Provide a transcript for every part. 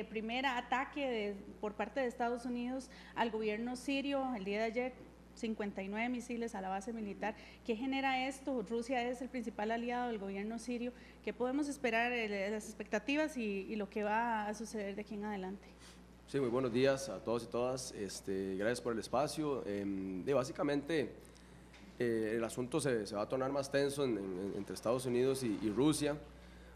primer ataque por parte de Estados Unidos al gobierno sirio el día de ayer. 59 misiles a la base militar. ¿Qué genera esto? Rusia es el principal aliado del gobierno sirio. ¿Qué podemos esperar, las expectativas y lo que va a suceder de aquí en adelante? Sí, muy buenos días a todos y todas. Gracias por el espacio. Básicamente, el asunto se va a tornar más tenso entre Estados Unidos y Rusia.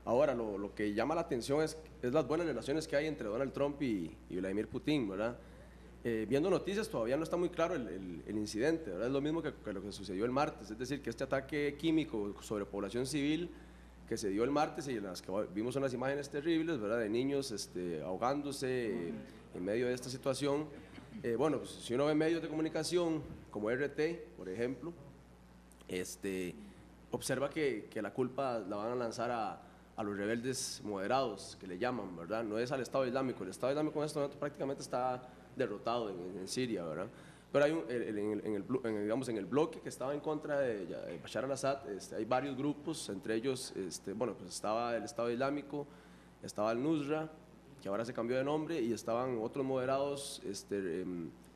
Ahora, lo que llama la atención es las buenas relaciones que hay entre Donald Trump y Vladimir Putin, ¿verdad? Viendo noticias todavía no está muy claro el incidente, ¿verdad? Es lo mismo que lo que sucedió el martes, es decir, que este ataque químico sobre población civil que se dio el martes y en las que vimos unas imágenes terribles, ¿verdad? De niños ahogándose en medio de esta situación. Bueno, pues, si uno ve medios de comunicación como RT, por ejemplo, observa que la culpa la van a lanzar a los rebeldes moderados, que le llaman, ¿verdad? No es al Estado Islámico. El Estado Islámico en este momento prácticamente está derrotado en Siria, ¿verdad? Pero hay digamos, en el bloque que estaba en contra de Bashar al-Assad, hay varios grupos, entre ellos, bueno, pues estaba el Estado Islámico, estaba el Nusra, que ahora se cambió de nombre, y estaban otros moderados,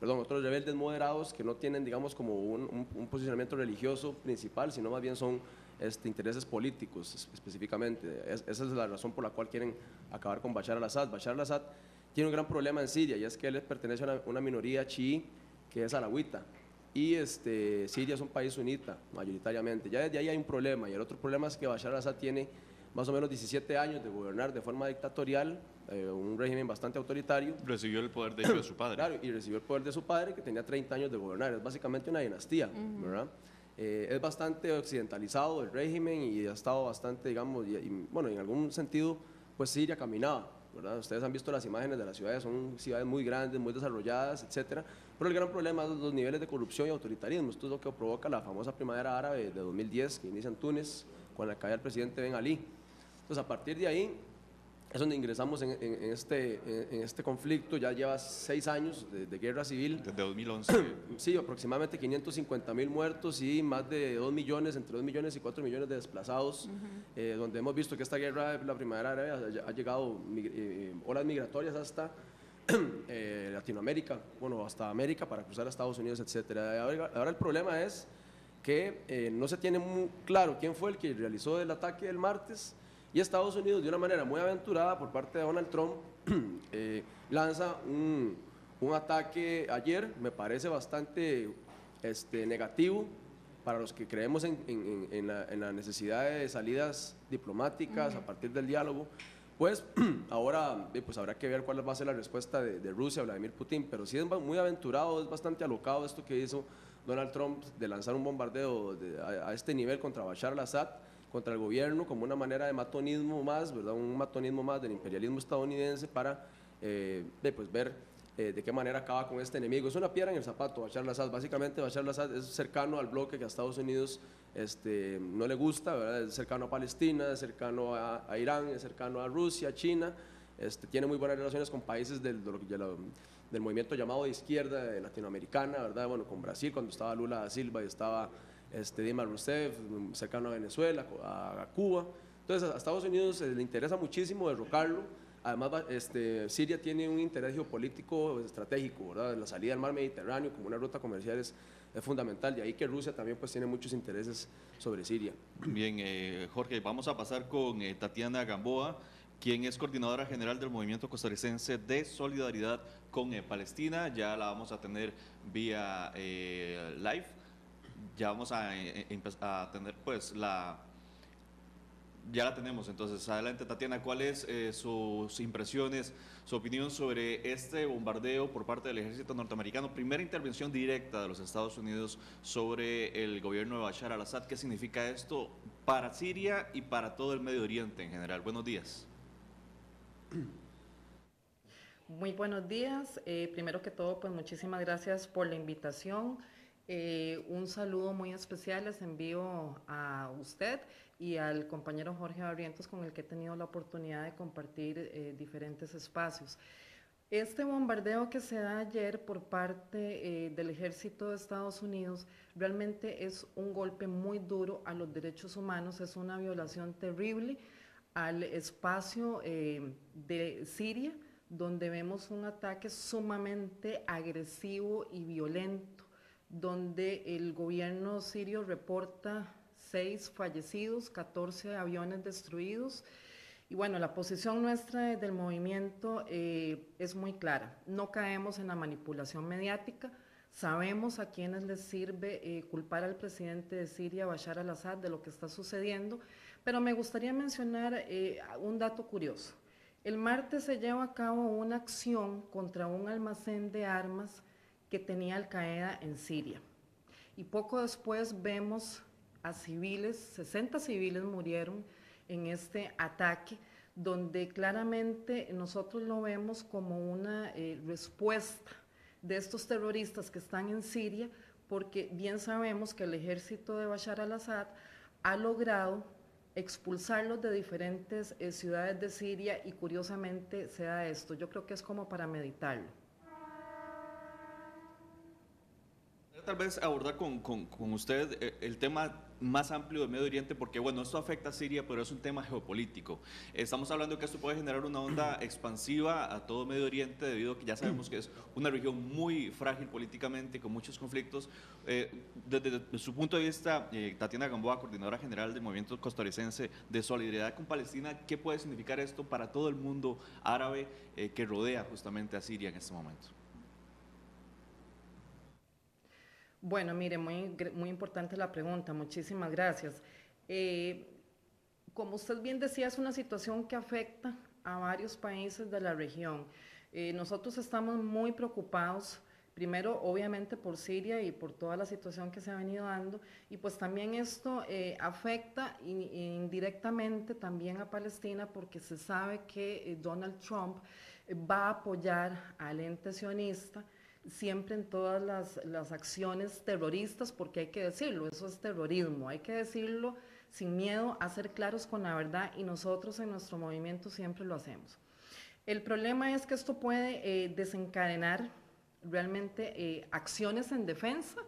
otros rebeldes moderados que no tienen, digamos, como un posicionamiento religioso principal, sino más bien son intereses políticos específicamente. Esa es la razón por la cual quieren acabar con Bashar al-Assad. Bashar al-Assad tiene un gran problema en Siria, y es que él pertenece a una minoría chií que es alawita, y Siria es un país sunita mayoritariamente. Ya desde ahí hay un problema, y el otro problema es que Bashar al-Assad tiene más o menos 17 años de gobernar de forma dictatorial, un régimen bastante autoritario. Recibió el poder de hecho de su padre. Claro, y recibió el poder de su padre, que tenía 30 años de gobernar. Es básicamente una dinastía, ¿verdad? Es bastante occidentalizado el régimen y ha estado bastante, digamos, bueno, en algún sentido, pues Siria caminaba, ¿verdad? Ustedes han visto las imágenes de las ciudades, son ciudades muy grandes, muy desarrolladas, etcétera, pero el gran problema es los niveles de corrupción y autoritarismo. Esto es lo que provoca la famosa primavera árabe de 2010, que inicia en Túnez, con la caída del presidente Ben Ali. Entonces, a partir de ahí es donde ingresamos en este conflicto. Ya lleva 6 años de guerra civil. Desde 2011. Sí, aproximadamente 550.000 muertos y más de 2 millones, entre 2 millones y 4 millones de desplazados, donde hemos visto que esta guerra, la primavera árabe, ha llegado olas migratorias hasta Latinoamérica, bueno, hasta América para cruzar a Estados Unidos, etcétera. Ahora el problema es que no se tiene muy claro quién fue el que realizó el ataque del martes, y Estados Unidos, de una manera muy aventurada por parte de Donald Trump, lanza un ataque ayer, me parece bastante negativo para los que creemos en la necesidad de salidas diplomáticas a partir del diálogo. Pues ahora pues habrá que ver cuál va a ser la respuesta de Rusia, Vladimir Putin, pero sí es muy aventurado, es bastante alocado esto que hizo Donald Trump de lanzar un bombardeo a este nivel contra Bashar al-Assad, contra el gobierno, como una manera de matonismo más, ¿verdad? Un matonismo más del imperialismo estadounidense para pues ver de qué manera acaba con este enemigo. Es una piedra en el zapato Bashar al-Assad. Básicamente Bashar al-Assad es cercano al bloque que a Estados Unidos no le gusta, ¿verdad? Es cercano a Palestina, es cercano a Irán, es cercano a Rusia, China, tiene muy buenas relaciones con países del movimiento llamado de izquierda latinoamericana, ¿verdad? Bueno, con Brasil cuando estaba Lula da Silva y estaba Dilma Rousseff, cercano a Venezuela, a Cuba. Entonces a Estados Unidos le interesa muchísimo derrocarlo. Además, Siria tiene un interés geopolítico estratégico, ¿verdad? La salida al mar Mediterráneo como una ruta comercial es fundamental, de ahí que Rusia también pues tiene muchos intereses sobre Siria. Bien, Jorge, vamos a pasar con Tatiana Gamboa, quien es coordinadora general del Movimiento Costarricense de Solidaridad con Palestina. Ya la vamos a tener vía live. Ya vamos a tener pues ya la tenemos. Entonces adelante, Tatiana, ¿cuáles sus impresiones, su opinión sobre este bombardeo por parte del ejército norteamericano? Primera intervención directa de los Estados Unidos sobre el gobierno de Bashar al-Assad. ¿Qué significa esto para Siria y para todo el Medio Oriente en general? Buenos días. Muy buenos días. Primero que todo, pues muchísimas gracias por la invitación. Un saludo muy especial les envío a usted y al compañero Jorge Barrientos, con el que he tenido la oportunidad de compartir diferentes espacios. Este bombardeo que se da ayer por parte del ejército de Estados Unidos realmente es un golpe muy duro a los derechos humanos, es una violación terrible al espacio de Siria, donde vemos un ataque sumamente agresivo y violento, donde el gobierno sirio reporta 6 fallecidos, 14 aviones destruidos. Y bueno, la posición nuestra del movimiento es muy clara. No caemos en la manipulación mediática. Sabemos a quienes les sirve culpar al presidente de Siria, Bashar al-Assad, de lo que está sucediendo, pero me gustaría mencionar un dato curioso. El martes se lleva a cabo una acción contra un almacén de armas que tenía Al-Qaeda en Siria. Y poco después vemos a civiles, 60 civiles murieron en este ataque, donde claramente nosotros lo vemos como una respuesta de estos terroristas que están en Siria, porque bien sabemos que el ejército de Bashar al-Assad ha logrado expulsarlos de diferentes ciudades de Siria y curiosamente se da esto. Yo creo que es como para meditarlo. Tal vez abordar con usted el tema más amplio de Medio Oriente, porque bueno, esto afecta a Siria, pero es un tema geopolítico. Estamos hablando que esto puede generar una onda expansiva a todo Medio Oriente, debido a que ya sabemos que es una región muy frágil políticamente, con muchos conflictos. Desde su punto de vista, Tatiana Gamboa, coordinadora general del Movimiento Costarricense de Solidaridad con Palestina, ¿qué puede significar esto para todo el mundo árabe que rodea justamente a Siria en este momento? Bueno, mire, muy importante la pregunta, muchísimas gracias. Como usted bien decía, es una situación que afecta a varios países de la región. Nosotros estamos muy preocupados, primero obviamente por Siria y por toda la situación que se ha venido dando, y pues también esto afecta indirectamente también a Palestina, porque se sabe que Donald Trump va a apoyar al ente sionista siempre en todas las acciones terroristas, porque hay que decirlo, eso es terrorismo, hay que decirlo sin miedo a ser claros con la verdad, y nosotros en nuestro movimiento siempre lo hacemos. El problema es que esto puede desencadenar realmente acciones en defensa,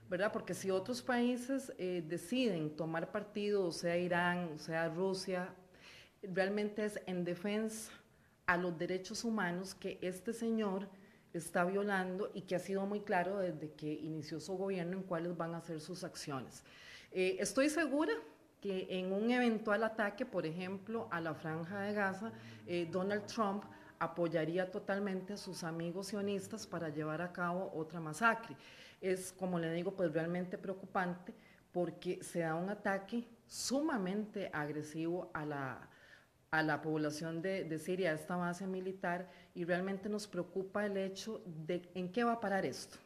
¿verdad? Porque si otros países deciden tomar partido, sea Irán, sea Rusia, realmente es en defensa a los derechos humanos que este señor está violando y que ha sido muy claro desde que inició su gobierno en cuáles van a ser sus acciones. Estoy segura que en un eventual ataque, por ejemplo, a la Franja de Gaza, Donald Trump apoyaría totalmente a sus amigos sionistas para llevar a cabo otra masacre. Es, como le digo, pues realmente preocupante, porque se da un ataque sumamente agresivo a la población de Siria, a esta base militar, y realmente nos preocupa el hecho de en qué va a parar esto.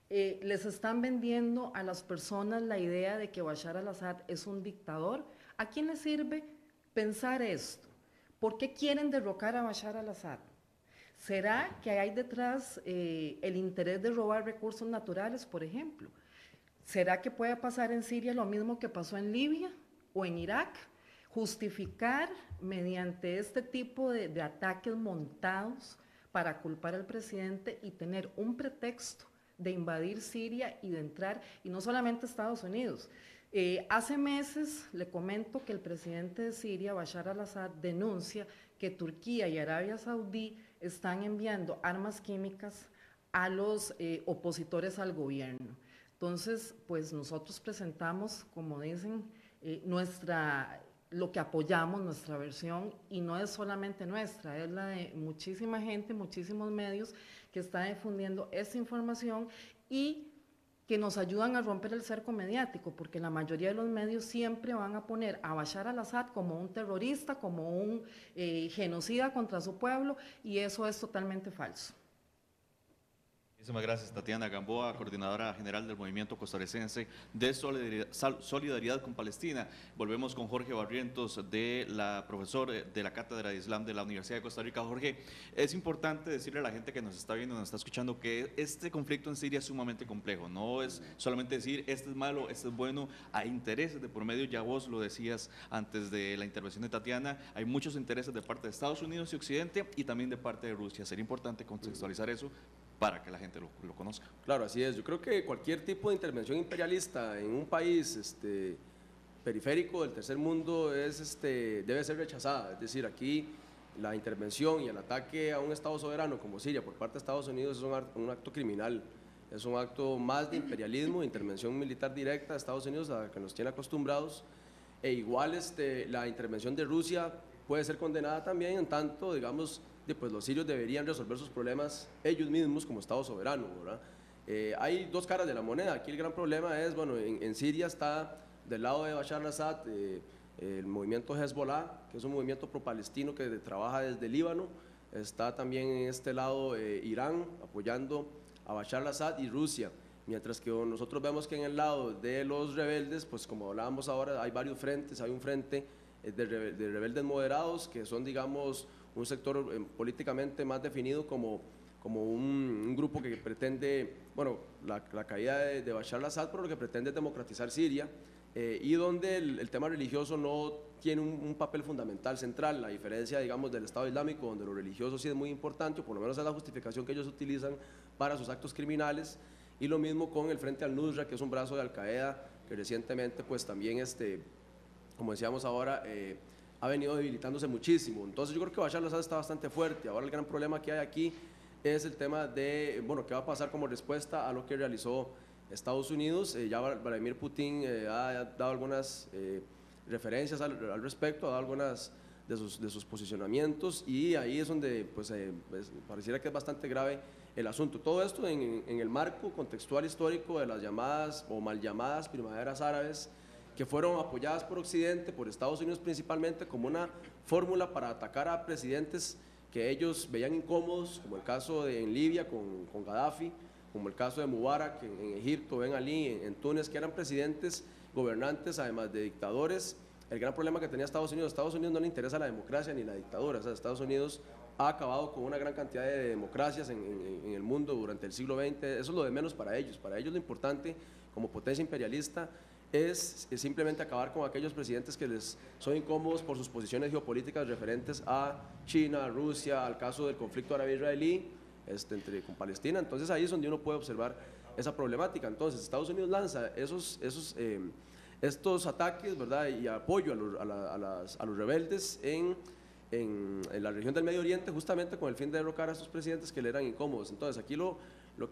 Les están vendiendo a las personas la idea de que Bashar al-Assad es un dictador. ¿A quién le sirve pensar esto? ¿Por qué quieren derrocar a Bashar al-Assad? ¿Será que hay detrás el interés de robar recursos naturales, por ejemplo? ¿Será que puede pasar en Siria lo mismo que pasó en Libia o en Irak? Justificar mediante este tipo de ataques montados para culpar al presidente y tener un pretexto de invadir Siria y de entrar, y no solamente Estados Unidos. Hace meses le comento que el presidente de Siria, Bashar al-Assad, denuncia que Turquía y Arabia Saudí están enviando armas químicas a los opositores al gobierno. Entonces, pues nosotros presentamos, como dicen, lo que apoyamos, nuestra versión, y no es solamente nuestra, es la de muchísima gente, muchísimos medios que están difundiendo esta información y que nos ayudan a romper el cerco mediático, porque la mayoría de los medios siempre van a poner a Bashar al-Assad como un terrorista, como un genocida contra su pueblo, y eso es totalmente falso. Muchísimas gracias, Tatiana Gamboa, coordinadora general del Movimiento Costarricense de Solidaridad con Palestina. Volvemos con Jorge Barrientos, profesor de la Cátedra de Islam de la Universidad de Costa Rica. Jorge, es importante decirle a la gente que nos está viendo, nos está escuchando, que este conflicto en Siria es sumamente complejo. No es solamente decir, este es malo, este es bueno, hay intereses de por medio, ya vos lo decías antes de la intervención de Tatiana, hay muchos intereses de parte de Estados Unidos y Occidente y también de parte de Rusia. Sería importante contextualizar eso para que la gente lo conozca. Claro, así es. Yo creo que cualquier tipo de intervención imperialista en un país periférico del tercer mundo debe ser rechazada. Es decir, aquí la intervención y el ataque a un Estado soberano como Siria por parte de Estados Unidos es un acto criminal, es un acto más de imperialismo, de intervención militar directa de Estados Unidos a la que nos tiene acostumbrados, e igual la intervención de Rusia puede ser condenada también en tanto, digamos, pues los sirios deberían resolver sus problemas ellos mismos como Estado soberano, ¿verdad? Hay dos caras de la moneda. Aquí el gran problema es, bueno, en Siria está del lado de Bashar al-Assad el movimiento Hezbollah, que es un movimiento pro-palestino que trabaja desde Líbano. Está también en este lado Irán apoyando a Bashar al-Assad y Rusia. Mientras que nosotros vemos que en el lado de los rebeldes, pues como hablábamos ahora, hay varios frentes. Hay un frente de rebeldes moderados que son, digamos, un sector políticamente más definido como un grupo que pretende, bueno, la caída de Bashar al-Assad, pero lo que pretende es democratizar Siria, y donde el tema religioso no tiene un papel fundamental, central, a diferencia, digamos, del Estado Islámico, donde lo religioso sí es muy importante, o por lo menos es la justificación que ellos utilizan para sus actos criminales, y lo mismo con el Frente al-Nusra, que es un brazo de Al-Qaeda, que recientemente, pues también, como decíamos ahora, ha venido debilitándose muchísimo. Entonces yo creo que Bashar al-Assad está bastante fuerte. Ahora el gran problema que hay aquí es el tema de, bueno, qué va a pasar como respuesta a lo que realizó Estados Unidos. Ya Vladimir Putin ha dado algunas referencias al respecto, ha dado algunas de sus posicionamientos, y ahí es donde pues, pareciera que es bastante grave el asunto. Todo esto en el marco contextual histórico de las llamadas o mal llamadas primaveras árabes, que fueron apoyadas por Occidente, por Estados Unidos principalmente, como una fórmula para atacar a presidentes que ellos veían incómodos, como el caso en Libia con Gaddafi, como el caso de Mubarak en Egipto, Ben Ali en Túnez, que eran presidentes, gobernantes, además de dictadores. El gran problema que tenía Estados Unidos no le interesa la democracia ni la dictadura. O sea, Estados Unidos ha acabado con una gran cantidad de democracias en el mundo durante el siglo XX. Eso es lo de menos para ellos. Para ellos lo importante como potencia imperialista es simplemente acabar con aquellos presidentes que les son incómodos por sus posiciones geopolíticas referentes a China, a Rusia, al caso del conflicto árabe-israelí con Palestina. Entonces ahí es donde uno puede observar esa problemática. Entonces Estados Unidos lanza estos ataques, ¿verdad?, y apoyo a los rebeldes en la región del Medio Oriente, justamente con el fin de derrocar a estos presidentes que le eran incómodos. Entonces aquí lo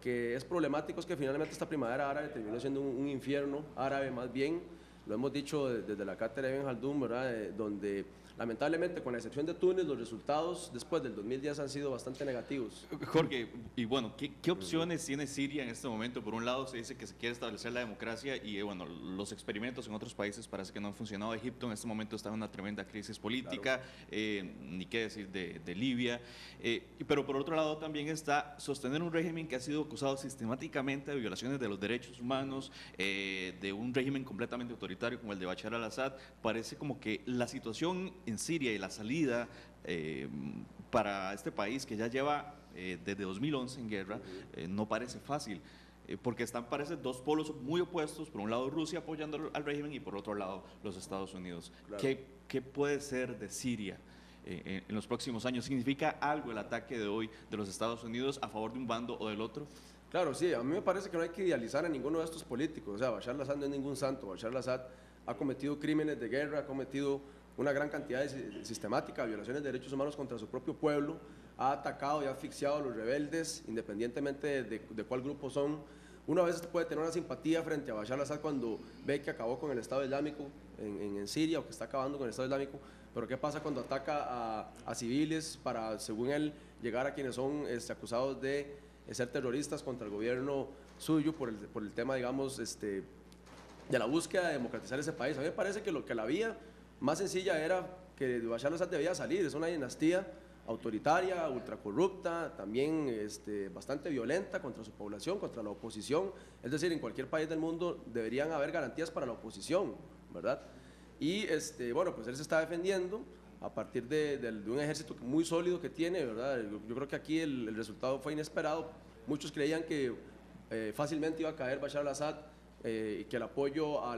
que es problemático es que finalmente esta primavera árabe terminó siendo un infierno árabe más bien. Lo hemos dicho desde la cátedra de Ibn Khaldun, ¿verdad?, donde lamentablemente, con la excepción de Túnez, los resultados después del 2010 han sido bastante negativos. Jorge, y bueno, ¿qué opciones tiene Siria en este momento? Por un lado se dice que se quiere establecer la democracia y bueno, los experimentos en otros países parece que no han funcionado. Egipto en este momento está en una tremenda crisis política, claro. Ni qué decir de Libia, pero por otro lado también está sostener un régimen que ha sido acusado sistemáticamente de violaciones de los derechos humanos, de un régimen completamente autoritario como el de Bashar al-Assad. Parece como que la situación en Siria y la salida para este país que ya lleva desde 2011 en guerra no parece fácil, porque parece dos polos muy opuestos: por un lado Rusia apoyando al régimen y por otro lado los Estados Unidos. Claro. ¿Qué puede ser de Siria en los próximos años? ¿Significa algo el ataque de hoy de los Estados Unidos a favor de un bando o del otro? Claro, sí, a mí me parece que no hay que idealizar a ninguno de estos políticos. O sea, Bashar al-Assad no es ningún santo. Bashar al-Assad ha cometido crímenes de guerra, ha cometido una gran cantidad de sistemática de violaciones de derechos humanos contra su propio pueblo, ha atacado y ha asfixiado a los rebeldes, independientemente de cuál grupo son. Uno a veces puede tener una simpatía frente a Bashar al-Assad cuando ve que acabó con el Estado Islámico en Siria, o que está acabando con el Estado Islámico, pero ¿qué pasa cuando ataca a civiles para, según él, llegar a quienes son acusados de ser terroristas contra el gobierno suyo por el tema, digamos, de la búsqueda de democratizar ese país? A mí me parece que la vía más sencilla era que Bashar al-Assad debía salir. Es una dinastía autoritaria, ultracorrupta, también bastante violenta contra su población, contra la oposición. Es decir, en cualquier país del mundo deberían haber garantías para la oposición, ¿verdad? Y bueno, pues él se está defendiendo a partir de un ejército muy sólido que tiene, ¿verdad? Yo creo que aquí el resultado fue inesperado. Muchos creían que fácilmente iba a caer Bashar al-Assad y que el apoyo a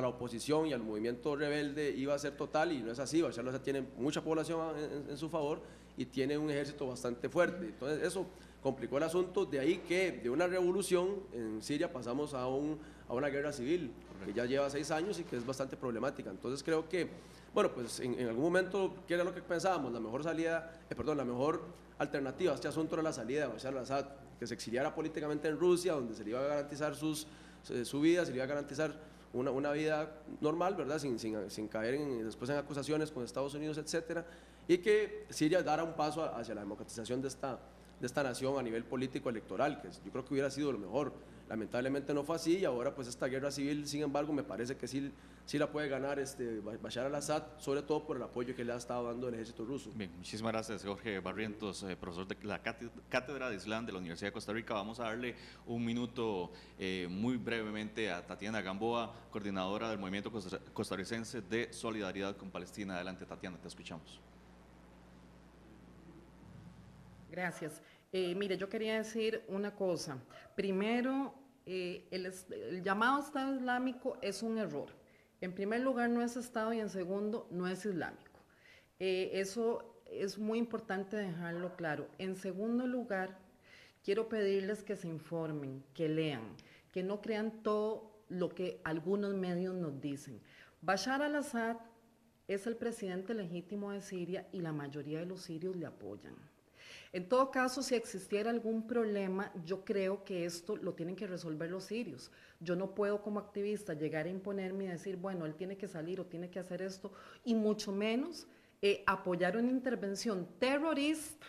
la oposición y al movimiento rebelde iba a ser total, y no es así. Bashar al-Assad tiene mucha población en su favor y tiene un ejército bastante fuerte. Entonces eso complicó el asunto, de ahí que de una revolución en Siria pasamos a una guerra civil que ya lleva 6 años y que es bastante problemática. Entonces creo que Bueno, pues en algún momento, ¿qué era lo que pensábamos? La mejor salida, la mejor alternativa a este asunto era la salida de Bashar al-Assad, que se exiliara políticamente en Rusia, donde se le iba a garantizar su vida, se le iba a garantizar una vida normal, ¿verdad? Sin caer después en acusaciones con Estados Unidos, etcétera, y que Siria diera un paso hacia la democratización de esta nación a nivel político electoral, que yo creo que hubiera sido lo mejor. Lamentablemente no fue así, y ahora pues esta guerra civil, sin embargo, me parece que sí la puede ganar Bashar al-Assad, sobre todo por el apoyo que le ha estado dando el ejército ruso. Bien, muchísimas gracias, Jorge Barrientos, profesor de la Cátedra de Islam de la Universidad de Costa Rica. Vamos a darle un minuto muy brevemente a Tatiana Gamboa, coordinadora del Movimiento Costarricense de Solidaridad con Palestina. Adelante, Tatiana, te escuchamos. Gracias. Mire, yo quería decir una cosa. Primero, el llamado Estado Islámico es un error. En primer lugar, no es Estado, y en segundo, no es islámico. Eso es muy importante dejarlo claro. En segundo lugar, quiero pedirles que se informen, que lean, que no crean todo lo que algunos medios nos dicen. Bashar al-Assad es el presidente legítimo de Siria y la mayoría de los sirios le apoyan. En todo caso, si existiera algún problema, yo creo que esto lo tienen que resolver los sirios. Yo no puedo como activista llegar a imponerme y decir, bueno, él tiene que salir o tiene que hacer esto, y mucho menos apoyar una intervención terrorista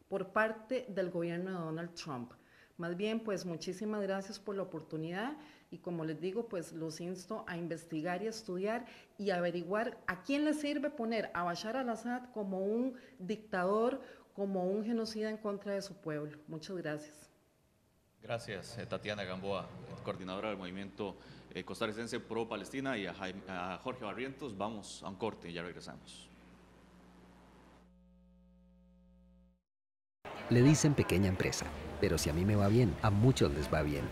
por parte del gobierno de Donald Trump. Más bien, pues muchísimas gracias por la oportunidad, y como les digo, pues los insto a investigar y a estudiar y averiguar a quién le sirve poner a Bashar al-Assad como un dictador, como un genocida en contra de su pueblo. Muchas gracias. Gracias, Tatiana Gamboa, coordinadora del Movimiento Costarricense Pro Palestina, y a Jorge Barrientos. Vamos a un corte y ya regresamos. Le dicen pequeña empresa, pero si a mí me va bien, a muchos les va bien.